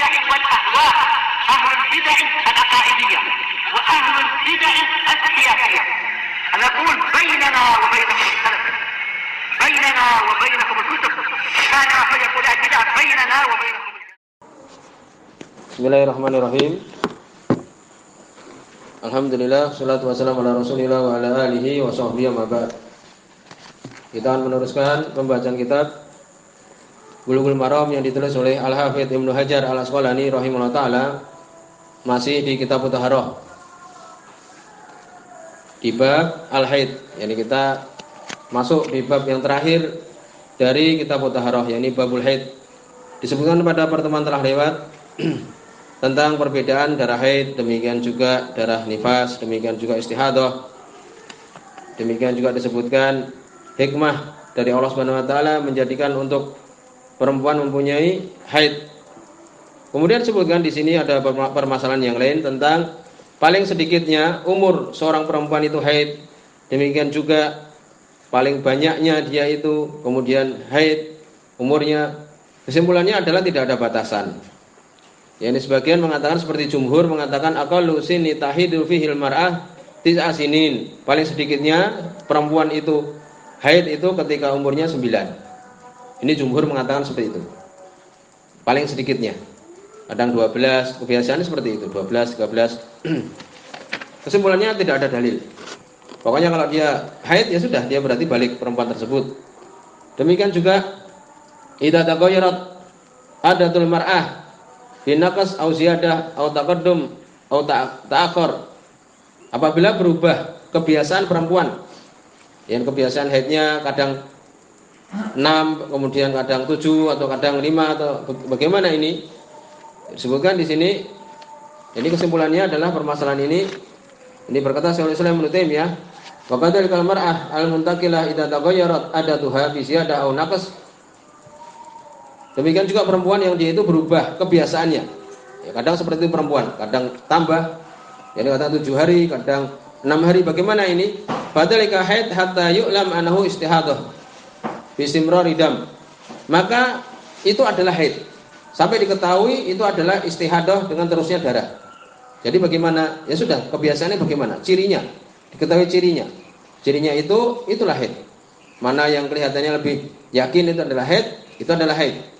البدع والأهواء، أهل البدع العقائدية وأهل البدع السياسية. نقول بيننا وبينكم السلف، بيننا وبينكم الكتب، كان فيقول البدع بيننا وبينكم. Bismillahirrahmanirrahim. Alhamdulillah, salatu wassalamu ala Rasulillah wa ala alihi wa sahbihi wa ba'd. Kita akan meneruskan pembacaan kitab Bulughul Maram yang ditulis oleh Al-Hafidz Ibnu Hajar Al-Asqalani rahimahullah taala, masih di kitab Thaharah di bab Al-Haid. Yani kita masuk di bab yang terakhir dari kitab Thaharah, yakni babul haid. Disebutkan pada pertemuan telah lewat tentang perbedaan darah haid, demikian juga darah nifas, demikian juga istihadah. Demikian juga disebutkan hikmah dari Allah Subhanahu wa taala menjadikan untuk perempuan mempunyai haid. Kemudian disebutkan di sini ada permasalahan yang lain tentang paling sedikitnya umur seorang perempuan itu haid, demikian juga paling banyaknya dia itu kemudian haid umurnya. Kesimpulannya adalah tidak ada batasan. Yani sebagian mengatakan seperti jumhur mengatakan aqallu sinni tahidu fihil mar'ah tis'a sinin. Paling sedikitnya perempuan itu haid itu ketika umurnya 9. Ini jumhur mengatakan seperti itu. Paling sedikitnya. Kadang 12, kebiasaannya seperti itu, 12, 13. Kesimpulannya tidak ada dalil. Pokoknya kalau dia haid ya sudah, dia berarti balik perempuan tersebut. Demikian juga idza taghayyarat adatul mar'ah binaqas au ziyadah au taqaddum au ta'akhir. Apabila berubah kebiasaan perempuan, yang kebiasaan haidnya kadang 6, kemudian kadang 7 atau kadang 5 atau bagaimana ini? Disebutkan di sini. Ini kesimpulannya adalah permasalahan ini berkata Syekhul Islam Ibnu Taimiyah, wa kadzalikal mar'ah al-muntaqilah idza taghayyarat adatuha bi ziyadah au naqas. Demikian juga perempuan yang dia itu berubah kebiasaannya. Ya, kadang seperti itu perempuan, kadang tambah, jadi kadang 7 hari, kadang 6 hari. Bagaimana ini? Fadzalika haid hatta yu'lam annahu istihadah bi istimrari dam. Maka itu adalah haid sampai diketahui itu adalah istihadah dengan terusnya darah. Jadi bagaimana? Ya sudah, kebiasaannya bagaimana? Cirinya, diketahui cirinya. Cirinya itulah haid. Mana yang kelihatannya lebih yakin itu adalah haid, itu adalah haid.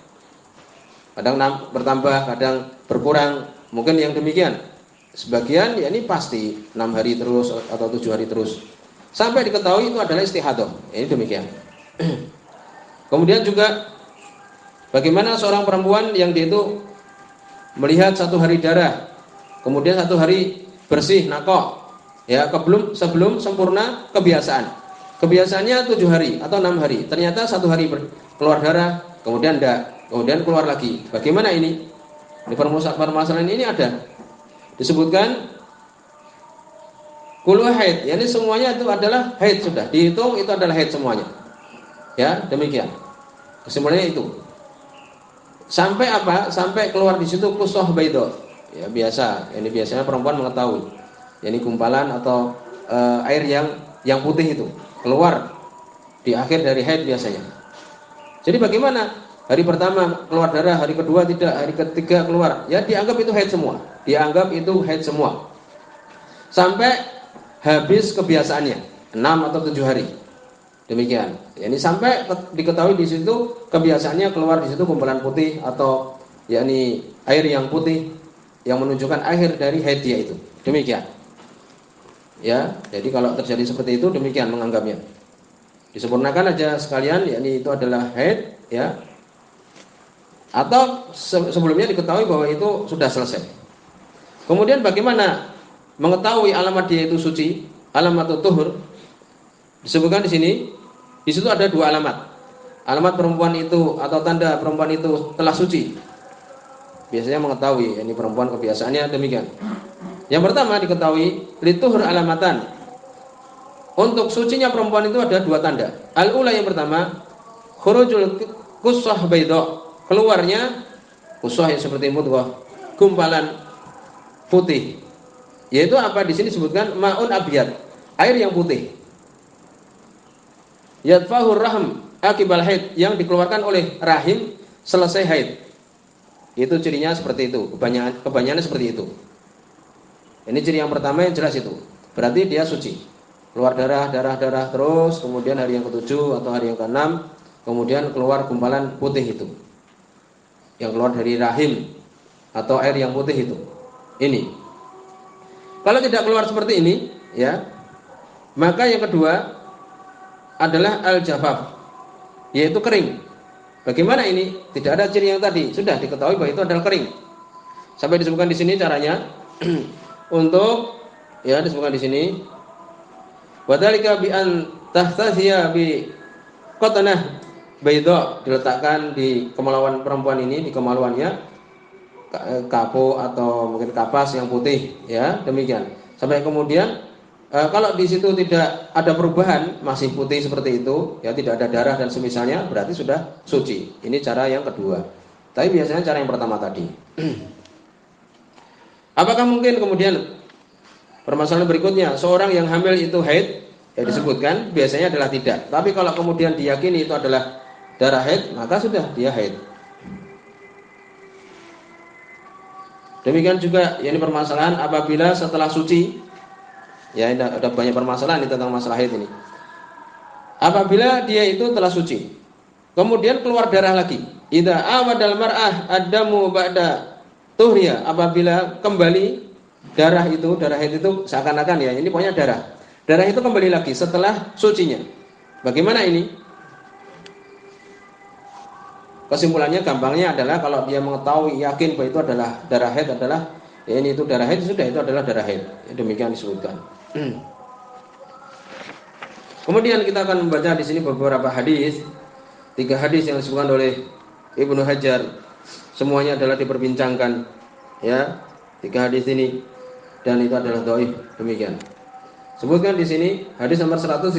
Kadang bertambah, kadang berkurang, mungkin yang demikian. Sebagian ya ini pasti 6 hari terus atau 7 hari terus. Sampai diketahui itu adalah istihadah. Ini demikian. Kemudian juga bagaimana seorang perempuan yang dia itu melihat 1 hari darah, kemudian 1 hari bersih, nakok, ya sebelum sempurna kebiasaan. Kebiasaannya 7 hari atau 6 hari. Ternyata 1 hari keluar darah, kemudian enggak. Kemudian keluar lagi. Bagaimana ini? Di permasalahan ini ada disebutkan kullu haid. Yani semuanya itu adalah haid sudah. Dihitung itu adalah haid semuanya. Ya, demikian. Kesimpulannya itu. Sampai apa? Sampai keluar di situ qusah baydha. Ya, biasa. Ini biasanya perempuan mengetahui. Yani gumpalan atau air yang putih itu keluar di akhir dari haid biasanya. Jadi bagaimana? Hari pertama keluar darah, hari kedua tidak, hari ketiga keluar. Ya dianggap itu haid semua. Dianggap itu haid semua. Sampai habis kebiasaannya 6 atau 7 hari. Demikian. Ini sampai diketahui di situ kebiasaannya keluar di situ gumpalan putih atau yakni air yang putih yang menunjukkan akhir dari haid dia itu. Demikian. Ya, jadi kalau terjadi seperti itu demikian menganggapnya. Disempurnakan aja sekalian, yakni itu adalah haid, ya. Atau sebelumnya diketahui bahwa itu sudah selesai. Kemudian bagaimana mengetahui alamat dia itu suci, alamat tuhur? Disebutkan di sini. Di situ ada 2 alamat. Alamat perempuan itu atau tanda perempuan itu telah suci. Biasanya mengetahui ini perempuan kebiasaannya demikian. Yang pertama diketahui lituhur alamatan. Untuk sucinya perempuan itu ada 2 tanda. Al-ula yang pertama khurujul qusah baydha. Keluarnya qusah yang seperti mudghah, gumpalan putih. Yaitu apa di sini disebutkan ma'un abyad, air yang putih. Yadfahur rahm akibal haid, yang dikeluarkan oleh rahim selesai haid. Itu cirinya seperti itu, kebanyakannya seperti itu. Ini ciri yang pertama yang jelas itu. Berarti dia suci. Keluar darah terus, kemudian hari yang ketujuh atau hari yang keenam, kemudian keluar gumpalan putih itu. Yang keluar dari rahim atau air yang putih itu. Ini. Kalau tidak keluar seperti ini, ya, maka yang kedua adalah al-jafaf, yaitu kering. Bagaimana ini? Tidak ada ciri yang tadi, sudah diketahui bahwa itu adalah kering. Sampai disebutkan di sini caranya untuk, ya, disebutkan di sini. Wadhalika bi an tahtaziya bi qatanah baydha, diletakkan di kemaluan perempuan ini, di kemaluannya kapo atau mungkin kapas yang putih, ya, demikian. Sampai kemudian kalau di situ tidak ada perubahan, masih putih seperti itu, ya, tidak ada darah dan semisalnya, berarti sudah suci. Ini cara yang kedua. Tapi biasanya cara yang pertama tadi. Apakah mungkin kemudian permasalahan berikutnya, seorang yang hamil itu haid, ya, disebutkan biasanya adalah tidak. Tapi kalau kemudian diyakini itu adalah darah haid, maka sudah dia haid. Demikian juga, ya, ini permasalahan apabila setelah suci. Ya, ada banyak permasalahan ini tentang masalah haid ini. Apabila dia itu telah suci, kemudian keluar darah lagi. Idza awadal mar'ah ad-damu ba'da tuhriya, apabila kembali darah haid itu seakan-akan, ya, ini pokoknya darah. Darah itu kembali lagi setelah sucinya. Bagaimana ini? Kesimpulannya gampangnya adalah kalau dia mengetahui yakin bahwa itu adalah darah haid, adalah, ya, ini itu darah haid, sudah itu adalah darah haid. Ya, demikian disebutkan. Kemudian kita akan membaca di sini beberapa hadis, 3 hadis yang disebutkan oleh Ibnu Hajar. Semuanya adalah diperbincangkan, ya, 3 hadis ini, dan itu adalah dhaif. Demikian. Sebutkan di sini hadis nomor 132.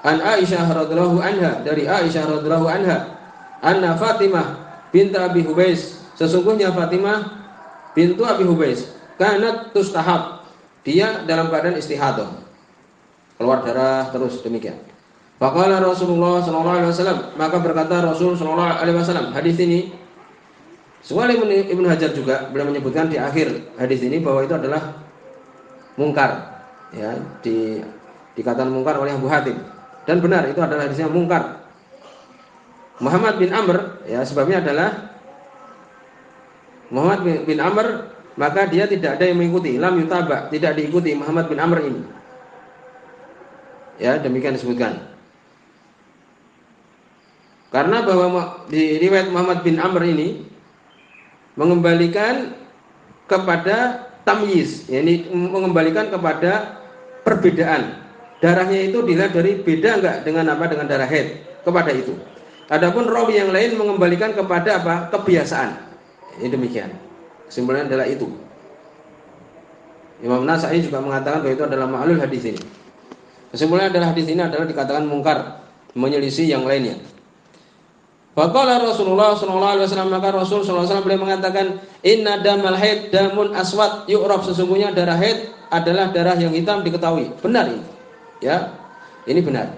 An Aisyah radhiyallahu anha, dari Aisyah radhiyallahu anha, anna Fatimah bint Abi Hubais, sesungguhnya Fatimah bintu Abi Hubais, kanat tustahab, dia dalam keadaan istihadah, keluar darah terus, demikian. Faqala Rasulullah sallallahu alaihi wasallam, maka berkata Rasul sallallahu alaihi wasallam, hadis ini Suhail Ibnu Hajar juga beliau menyebutkan di akhir hadis ini bahwa itu adalah mungkar, ya, dikatakan mungkar oleh Abu Hatim, dan benar itu adalah hadisnya mungkar. Muhammad bin Amr, ya, sebabnya adalah Muhammad bin Amr, maka dia tidak ada yang mengikuti, lam yutaba, tidak diikuti Muhammad bin Amr ini. Ya, demikian disebutkan. Karena bahwa di riwayat Muhammad bin Amr ini mengembalikan kepada tamyiz, yakni mengembalikan kepada perbedaan. Darahnya itu dilihat dari beda enggak dengan apa, dengan darah haid, kepada itu. Adapun rawi yang lain mengembalikan kepada apa? Kebiasaan. Ini demikian. Kesimpulannya adalah itu. Imam Nasai juga mengatakan bahwa itu adalah ma'lul hadis ini. Kesimpulannya adalah hadis ini adalah dikatakan mungkar, menyelisih yang lainnya. Faqala Rasulullah sallallahu alaihi wasallam, maka Rasul sallallahu alaihi wasallam beliau mengatakan, inna damal haid damun aswad yu'raf, sesungguhnya darah haid adalah darah yang hitam diketahui. Benar ini. Ya. Ini benar.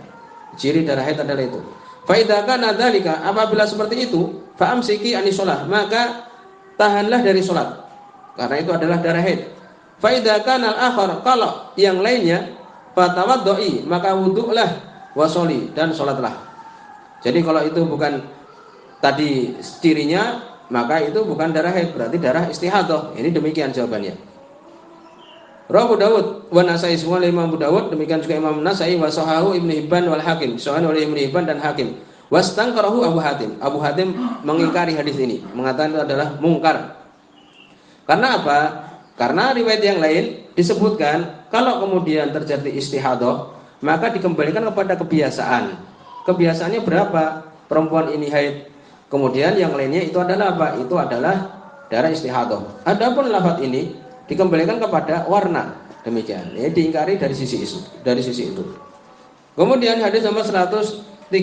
Ciri darah haid adalah itu. Fa idza kana dzalika, apabila seperti itu, fa amsiki anis shalah, maka tahanlah dari salat. Karena itu adalah darah haid. Fa idza kana al-akhar, kalau yang lainnya, fatawaddoi, maka wudu'lah wa sholli, dan salatlah. Jadi kalau itu bukan tadi cirinya, maka itu bukan darah haid, berarti darah istihadah. Ini demikian jawabannya. Rawahu Dawud wa Nasai, semua Imam Abu Dawud, demikian juga Imam Nasai, wa sahahu Ibnu Hibban wal Hakim, sahih oleh Ibnu Hibban dan Hakim. Wastangkarahu Abu Hatim. Abu Hatim mengingkari hadis ini, mengatakan itu adalah mungkar. Karena apa? Karena riwayat yang lain disebutkan kalau kemudian terjadi istihadah, maka dikembalikan kepada kebiasaan. Kebiasaannya berapa? Perempuan ini haid. Kemudian yang lainnya itu adalah apa? Itu adalah darah istihadah. Adapun lafaz ini dikembalikan kepada warna. Demikian. Ini diingkari dari sisi itu. Kemudian hadis nomor 133.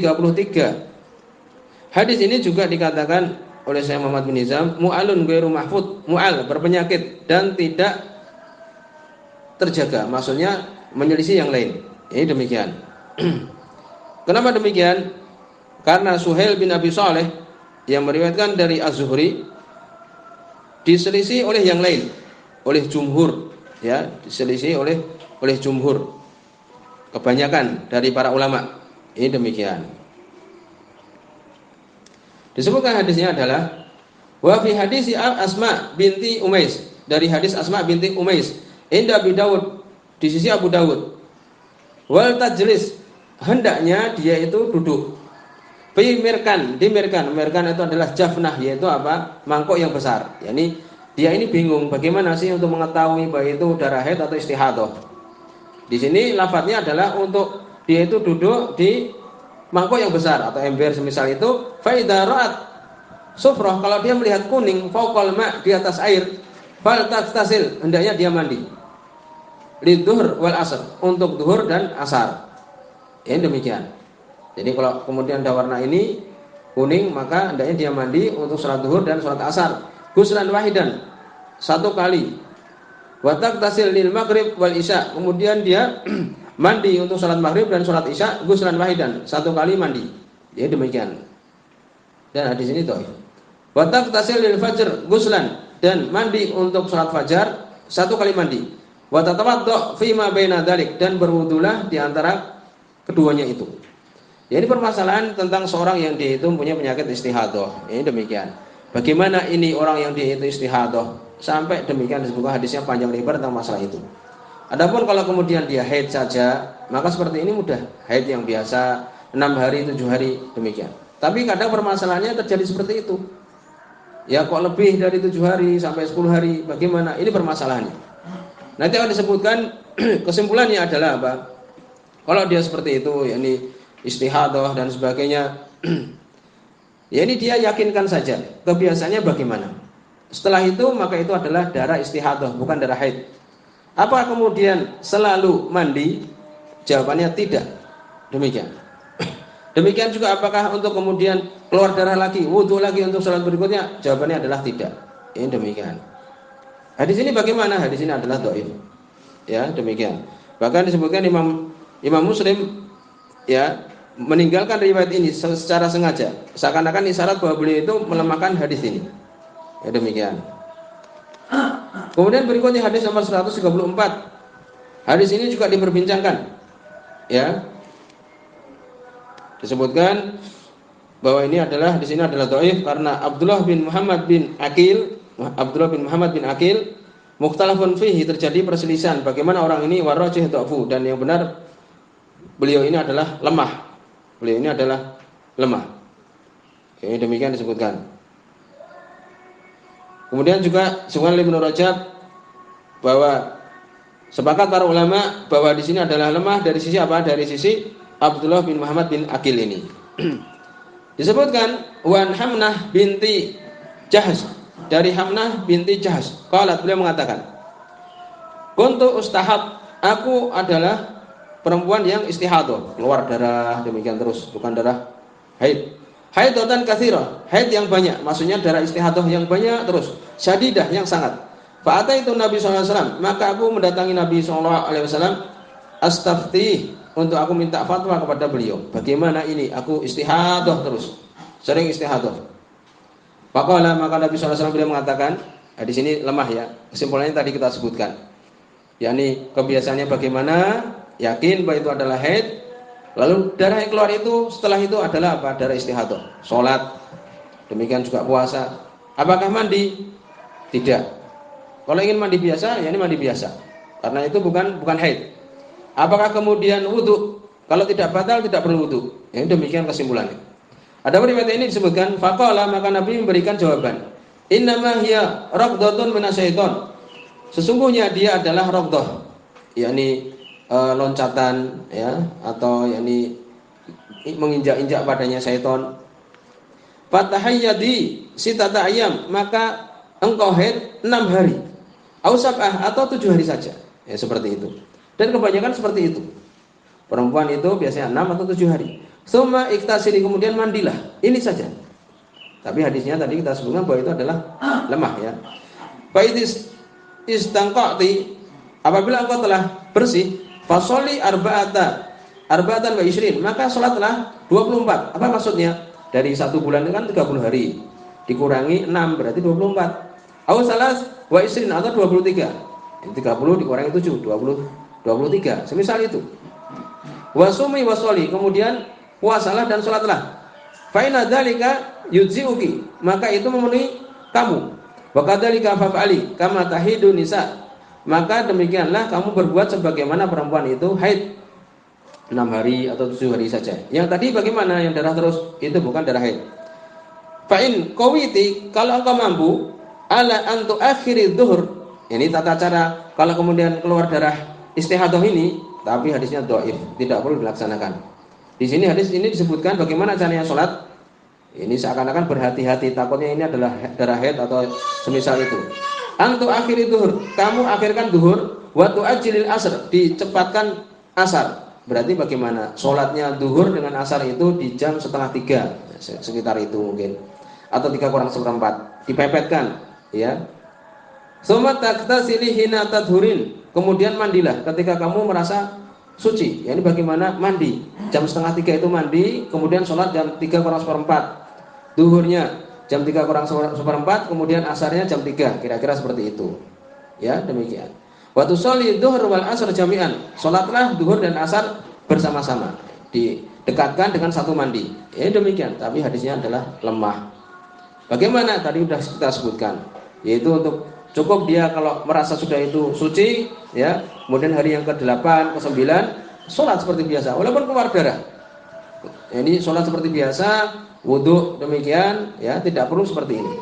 Hadis ini juga dikatakan oleh Syekh Muhammad bin Nizam, mu'alun ghairu mahfud, mu'al berpenyakit dan tidak terjaga, maksudnya menyelisih yang lain. Ini demikian. Kenapa demikian? Karena Suhail bin Abi Saleh yang meriwayatkan dari Az-Zuhri, diselisih oleh yang lain, oleh jumhur, ya, diselisih oleh jumhur, kebanyakan dari para ulama. Ini demikian. Disebutkan hadisnya adalah wa fi hadis Asma binti Umais, dari hadis Asma binti Umais, inda Abi Dawud, di sisi Abu Dawud. Wal tajlis, hendaknya dia itu duduk. Dimirkan itu adalah jafnah, yaitu apa? Mangkok yang besar. Yani dia ini bingung bagaimana sih untuk mengetahui bahwa itu darah haid atau istihadah. Di sini lafadznya adalah untuk dia itu duduk di mangkok yang besar atau ember semisal itu. Fa idza ra'at sufrah, kalau dia melihat kuning, fauqal ma', di atas air, fal taghtasil, hendaknya dia mandi. Lidzuhur wal asr, untuk zuhur dan asar. Ini demikian. Jadi kalau kemudian ada warna ini kuning, maka hendaknya dia mandi untuk sholat zuhur dan sholat asar. Ghuslan wahidan, satu kali. Wa taghtasil lil maghrib wal isya, kemudian dia mandi untuk sholat maghrib dan sholat isya. Ghuslan wahidan, satu kali mandi. Jadi demikian. Dan hadis ini dhaif. Wa taghtasil lil fajr ghuslan, dan mandi untuk sholat fajar, satu kali mandi. Wa tatawaddo fi ma baina dzalik, dan berwudulah di antara keduanya itu. Ya, ini permasalahan tentang seorang yang dia itu punya penyakit istihadah. Ini demikian. Bagaimana ini orang yang dia itu istihadah? Sampai demikian disebutkan hadisnya panjang lebar tentang masalah itu. Adapun kalau kemudian dia haid saja, maka seperti ini mudah. Haid yang biasa 6 hari, 7 hari, demikian. Tapi kadang permasalahannya terjadi seperti itu. Ya kok lebih dari 7 hari sampai 10 hari, bagaimana? Ini permasalahannya. Nanti akan disebutkan kesimpulannya adalah apa? Kalau dia seperti itu, yakni istihadah dan sebagainya, ya ini dia yakinkan saja kebiasaannya bagaimana. Setelah itu maka itu adalah darah istihadah, bukan darah haid. Apa kemudian selalu mandi? Jawabannya tidak. Demikian. Demikian juga apakah untuk kemudian keluar darah lagi, wudhu lagi untuk salat berikutnya? Jawabannya adalah tidak. Ini demikian. Hadis ini bagaimana? Hadis ini adalah dhaif. Ya, demikian. Bahkan disebutkan Imam Muslim, ya, meninggalkan riwayat ini secara sengaja, seakan-akan isyarat bahwa beliau itu melemahkan hadis ini. Ya, demikian. Kemudian berikutnya hadis nomor 134. Hadis ini juga diperbincangkan. Ya. Disebutkan bahwa ini adalah hadis ini adalah dhaif karena Abdullah bin Muhammad bin Aqil mukhtalafun fihi, terjadi perselisihan bagaimana orang ini, warajih dhafu, dan yang benar beliau ini adalah lemah. Beliau ini adalah lemah. Ini demikian disebutkan. Kemudian juga disebutkan oleh Ibnu Rajab bahwa sepakat para ulama bahwa di sini adalah lemah dari sisi apa? Dari sisi Abdullah bin Muhammad bin Aqil ini. Disebutkan wan Hamnah binti Jahsh, dari Hamnah binti Jahsh. Qalat, beliau mengatakan, kuntu ustahab, aku adalah perempuan yang istihadah, keluar darah demikian terus, bukan darah haid. Haidatan katsira, haid yang banyak, maksudnya darah istihadah yang banyak terus, syadidah yang sangat. Fa ataitu Nabi sallallahu alaihi wasallam, maka aku mendatangi Nabi sallallahu alaihi wasallam, astafti, untuk aku minta fatwa kepada beliau. Bagaimana ini? Aku istihadah terus, sering istihadah. Faqala, maka Nabi sallallahu alaihi wasallam beliau mengatakan, di sini lemah ya. Kesimpulannya tadi kita sebutkan. yakni kebiasaannya bagaimana, yakin bahwa itu adalah haid, lalu darah yang keluar itu setelah itu adalah apa? Darah istihadah. Sholat, demikian juga puasa. Apakah mandi? Tidak. Kalau ingin mandi biasa, ya ini mandi biasa, karena itu bukan haid. Apakah kemudian wudu? Kalau tidak batal, tidak perlu wudu. Ya, demikian kesimpulannya. Ada riwayat ini disebutkan, faqala, maka Nabi memberikan jawaban, innama hiya raqdatun minasyaiton. Sesungguhnya dia adalah raqdah, yakni loncatan, ya, atau yakni menginjak-injak padanya syaitan. Fatahayyadi sitata ayyam, maka engkau haid 6 hari. Au sab'ah, atau 7 hari saja. Ya, seperti itu. Dan kebanyakan seperti itu. Perempuan itu biasanya 6 atau 7 hari. Summa iktasili, kemudian mandilah. Ini saja. Tapi hadisnya tadi kita sebutkan bahwa itu adalah lemah, ya. Fa'idis istangqati, apabila engkau telah bersih, fasoli arba'atan wa ishrin, maka sholatlah 24. Apa maksudnya? Dari 1 bulan itu kan 30 hari, dikurangi 6 berarti 24. Au salas wa isrin atau 23. 30 dikurangi 7, 23. Semisal itu. Wa sumi wa sholi, kemudian puasalah dan salatlah. Fa inna dzalika yujzi'uki, maka itu memenuhi kamu. Wa kadzalika fa'ali kama tahidu nisa, maka demikianlah kamu berbuat sebagaimana perempuan itu haid 6 hari atau 7 hari saja. Yang tadi bagaimana? Yang darah terus, itu bukan darah haid. Fa in qawiti, kalau engkau mampu ala antu akhiri dhuhr, ini tata cara kalau kemudian keluar darah istihadah ini, tapi hadisnya dhaif, tidak perlu dilaksanakan. Di sini hadis ini disebutkan bagaimana caranya sholat. Ini seakan-akan berhati-hati, takutnya ini adalah darah haid atau semisal itu. Antu akhiri dhuhr, kamu akhirkan dhuhr, wa tu'ajjilil asr, dicepatkan asar. Berarti bagaimana? Sholatnya dhuhr dengan asar itu di jam setengah 3, sekitar itu mungkin, atau 3 kurang seperempat, dipepetkan, ya. Summa taktasili hina tadhurin, kemudian mandilah ketika kamu merasa suci. Ya, ini bagaimana mandi? Jam setengah 3 itu mandi, kemudian sholat jam 3 kurang seperempat. Duhurnya jam 3 kurang seperempat, kemudian asarnya jam 3, kira-kira seperti itu. Ya, demikian. Waktu sholli duhur wal asar jami'an, sholatlah duhur dan asar bersama-sama, didekatkan dengan satu mandi. Ya, demikian. Tapi hadisnya adalah lemah. Bagaimana? Tadi sudah kita sebutkan, yaitu untuk cukup dia kalau merasa sudah itu suci, ya, kemudian hari yang ke-8, ke-9 sholat seperti biasa, walaupun keluar darah. Ini sholat seperti biasa, wudhu demikian, ya, tidak perlu seperti ini.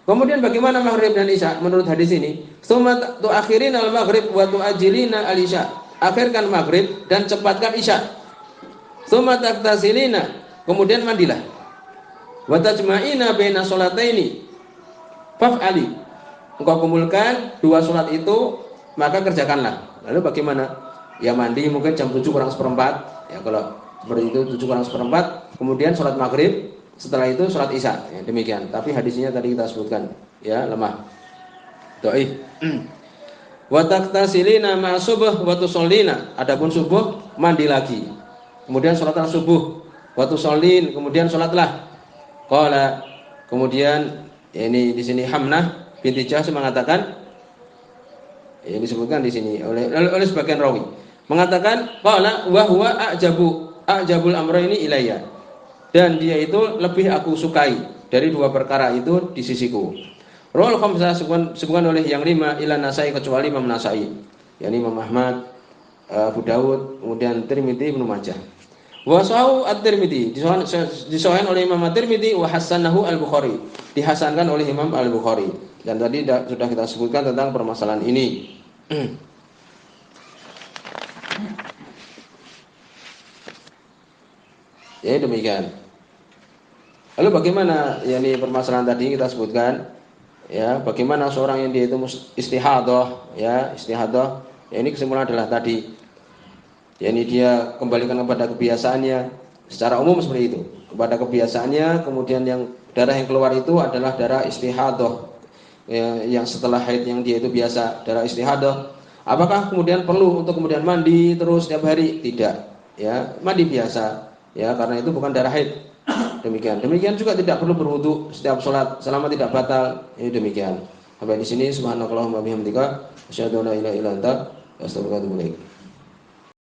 Kemudian bagaimana maghrib dan isya menurut hadis ini? Tsumma tu'akhirin al-maghrib wa tu'ajjilina al-isya. Akhirkan maghrib dan cepatkan isya. Tsumma taktasilina, kemudian mandilah. Wa tajma'ina baina sholataini. Faf'ali. Engkau kumpulkan 2 sholat itu, maka kerjakanlah. Lalu bagaimana? Ya mandi mungkin jam 7 kurang seperempat. Ya kalau seperti itu 7 kurang seperempat, kemudian sholat maghrib, setelah itu sholat isya, ya, demikian. Tapi hadisnya tadi kita sebutkan, ya, lemah, dhaif. Wa taktasilina ma subuh wa tusallina, adapun subuh mandi lagi, kemudian sholatlah subuh, wa tusallin, kemudian sholatlah. Qala, kemudian ya, ini di sini Hamnah binti Jahsh mengatakan, ya, disebutkan di sini oleh sebagian rawi, mengatakan qala wa huwa a'jabul amrayni ilayya, dan dia itu lebih aku sukai dari 2 perkara itu di sisiku. Rawal khamsah, sebutkan oleh yang 5 ila Nasai, kecuali Imam Nasai, yakni Imam Ahmad, Abu Daud, kemudian Tirmidzi, Ibnu Majah. Wa sahu at-Tirmidzi, disahihkan oleh Imam at-Tirmidzi, wa hasanahu al-Bukhari, dihasankan oleh Imam al-Bukhari. Dan tadi sudah kita sebutkan tentang permasalahan ini. Ya, demikian. Lalu bagaimana, yakni permasalahan tadi kita sebutkan, ya, bagaimana seorang yang dia itu istihadah, ya, istihadah, ya, ini kesimpulan adalah tadi, yakni dia kembalikan kepada kebiasaannya secara umum seperti itu, kepada kebiasaannya. Kemudian yang darah yang keluar itu adalah darah istihadah, ya, yang setelah haid yang dia itu biasa darah istihadah. Apakah kemudian perlu untuk kemudian mandi terus setiap hari? Tidak, ya, mandi biasa, ya, karena itu bukan darah haid. Demikian juga tidak perlu berwudu setiap sholat selama tidak batal. Ini demikian. Sampai di sini, subhanakallahumma bihamdika asyhadu an la ilaha illa anta astaghfiruka wa atubu ilaik.